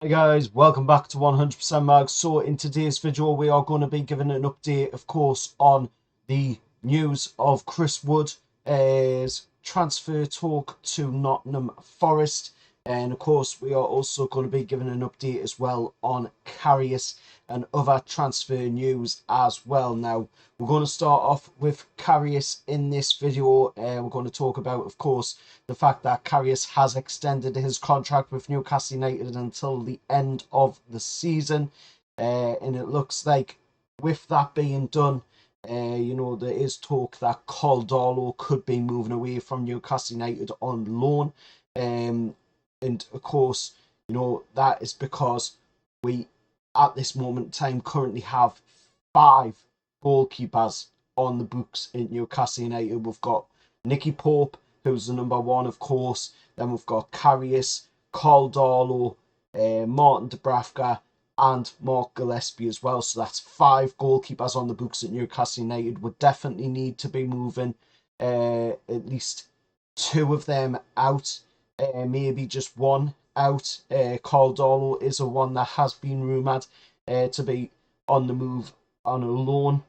Hey guys, welcome back to 100% Mag. So in today's video we are going to be giving an update, of course, on the news of Chris Wood's transfer talk to Nottingham Forest. And of course we are also going to be giving an update as well on Karius and other transfer news as well. Now we're going to start off with Karius in this video. We're going to talk about, of course, the fact that Karius has extended his contract with Newcastle United until the end of the season. And it looks like with that being done, there is talk that Caldolo could be moving away from Newcastle United on loan. And of course, that is because we, at this moment in time, currently have 5 goalkeepers on the books in Newcastle United. We've got Nicky Pope, who's the number 1, of course. Then we've got Karius, Caldolo, Martin Dubravka, and Mark Gillespie as well. So that's 5 goalkeepers on the books at Newcastle United. Would definitely need to be moving at least 2 of them out, maybe just 1 out. Caldolo is a one that has been rumoured to be on the move on a loan.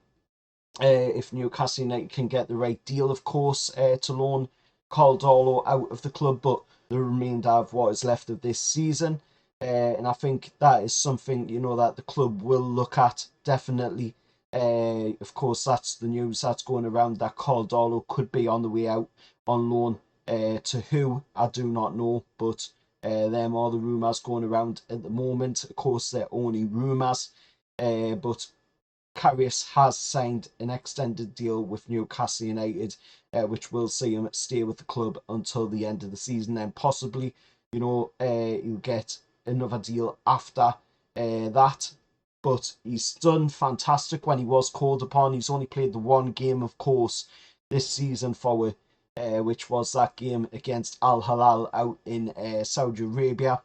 If Newcastle United can get the right deal, of course, to loan Caldolo out of the club, but the remainder of what is left of this season. And I think that is something, that the club will look at, definitely. Of course, that's the news that's going around, that Caldolo could be on the way out on loan. To who, I do not know, but them are the rumours going around at the moment. Of course, they're only rumours, but Karius has signed an extended deal with Newcastle United, which will see him stay with the club until the end of the season. Then possibly, he'll get another deal after that. But he's done fantastic when he was called upon. He's only played the 1 game, of course, this season for which was that game against Al Hilal out in Saudi Arabia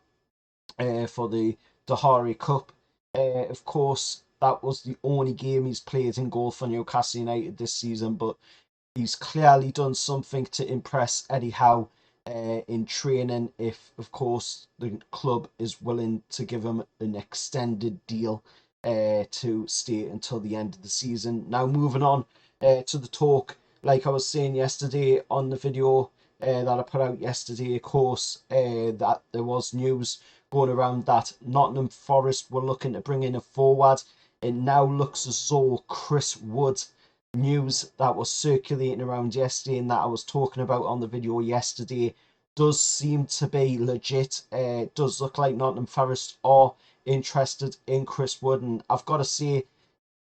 for the Dahari Cup. Of course, that was the only game he's played in goal for Newcastle United this season, but he's clearly done something to impress Eddie Howe in training, if, of course, the club is willing to give him an extended deal to stay until the end of the season. Now, moving on to the talk, like I was saying yesterday on the video that I put out yesterday, of course, that there was news going around that Nottingham Forest were looking to bring in a forward. It now looks as though Chris Wood, news that was circulating around yesterday and that I was talking about on the video yesterday, does seem to be legit. It does look like Nottingham Forest are interested in Chris Wood, and I've got to say,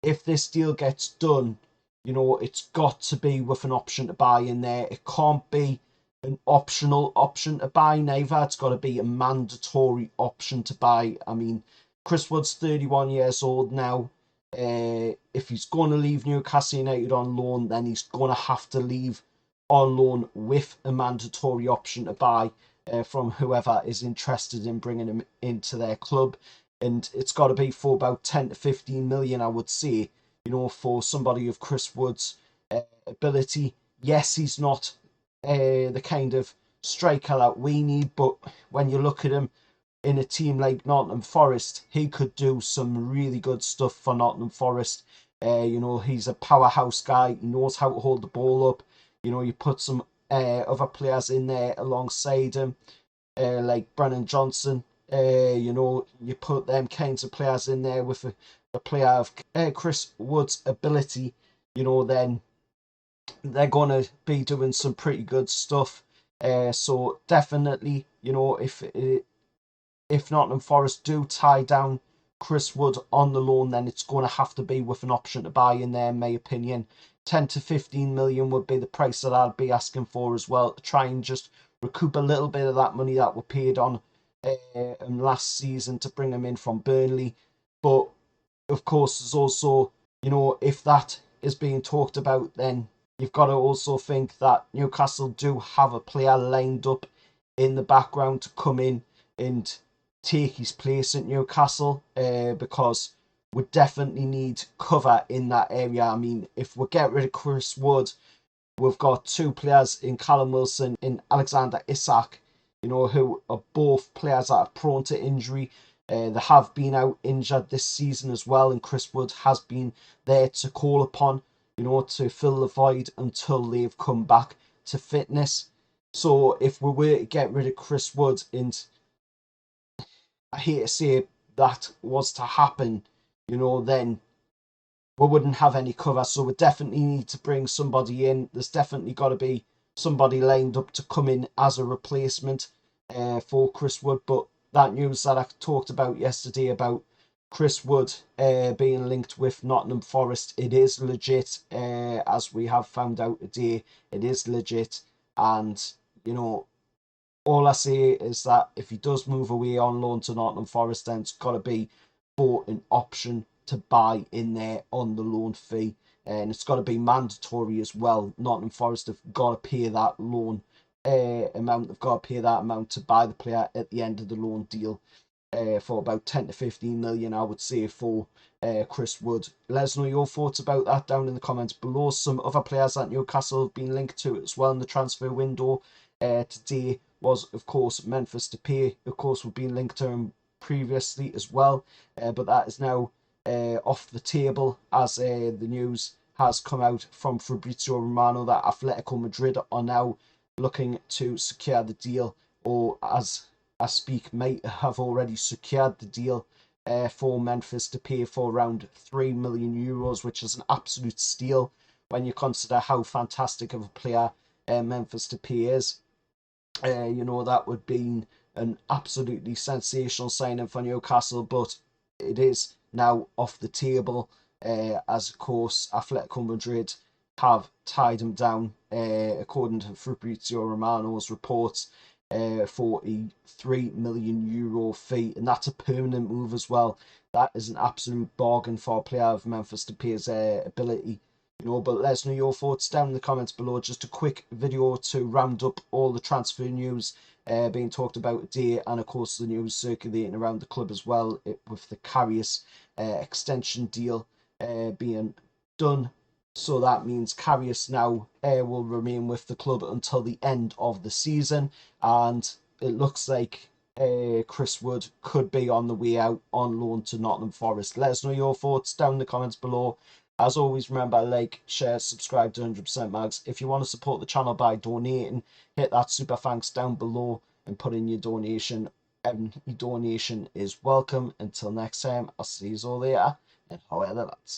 if this deal gets done, it's got to be with an option to buy in there. It can't be an optional option to buy neither. It's got to be a mandatory option to buy. I mean, Chris Wood's 31 years old now. If he's going to leave Newcastle United on loan, then he's going to have to leave on loan with a mandatory option to buy from whoever is interested in bringing him into their club. And it's got to be for about 10 to 15 million, I would say, for somebody of Chris Wood's ability. Yes, he's not the kind of striker that we need, but when you look at him in a team like Nottingham Forest, he could do some really good stuff for Nottingham Forest. He's a powerhouse guy. He knows how to hold the ball up. You put some other players in there alongside him, like Brennan Johnson. You put them kinds of players in there with a player of Chris Wood's ability, then they're going to be doing some pretty good stuff. So definitely, if Nottingham Forest do tie down Chris Wood on the loan, then it's going to have to be with an option to buy in there, in my opinion. 10 to 15 million would be the price that I'd be asking for as well, to try and just recoup a little bit of that money that were paid on last season to bring him in from Burnley. But of course, there's also, if that is being talked about, then you've got to also think that Newcastle do have a player lined up in the background to come in and take his place at Newcastle, because we definitely need cover in that area. I mean, if we get rid of Chris Wood, we've got 2 players in Callum Wilson and Alexander Isak, who are both players that are prone to injury. They have been out injured this season as well, and Chris Wood has been there to call upon, to fill the void until they've come back to fitness. So if we were to get rid of Chris Wood, and I hate to say that was to happen, then we wouldn't have any cover. So we definitely need to bring somebody in. There's definitely got to be somebody lined up to come in as a replacement for Chris Wood. But that news that I talked about yesterday about Chris Wood being linked with Nottingham Forest, it is legit, as we have found out today. It is legit. And, all I say is that if he does move away on loan to Nottingham Forest, then it's got to be for an option to buy in there on the loan fee. And it's got to be mandatory as well. Nottingham Forest have got to pay that loan amount. They've got to pay that amount to buy the player at the end of the loan deal. For about 10 to 15 million, I would say, for Chris Wood. Let us know your thoughts about that down in the comments below. Some other players that Newcastle have been linked to as well in the transfer window today was, of course, Memphis Depay. Of course, we've been linked to him previously as well, but that is now off the table as the news has come out from Fabrizio Romano that Atletico Madrid are now looking to secure the deal, or as I speak, might have already secured the deal for Memphis to pay for around €3 million, which is an absolute steal when you consider how fantastic of a player Memphis Depay is. That would be an absolutely sensational signing for Newcastle, but it is now off the table as, of course, Atletico Madrid have tied him down, according to Fabrizio Romano's reports, for a €3 million fee, and that's a permanent move as well. That is an absolute bargain for a player of Memphis Depay's ability. But let us know your thoughts down in the comments below. Just a quick video to round up all the transfer news being talked about today, and of course the news circulating around the club as well, with the Karius extension deal being done. So that means Karius now will remain with the club until the end of the season, and it looks like Chris Wood could be on the way out on loan to Nottingham Forest. Let us know your thoughts down in the comments below. As always, remember, like, share, subscribe to 100% Mags. If you want to support the channel by donating, hit that super thanks down below and put in your donation. Your donation is welcome. Until next time, I'll see you all later, and however that's.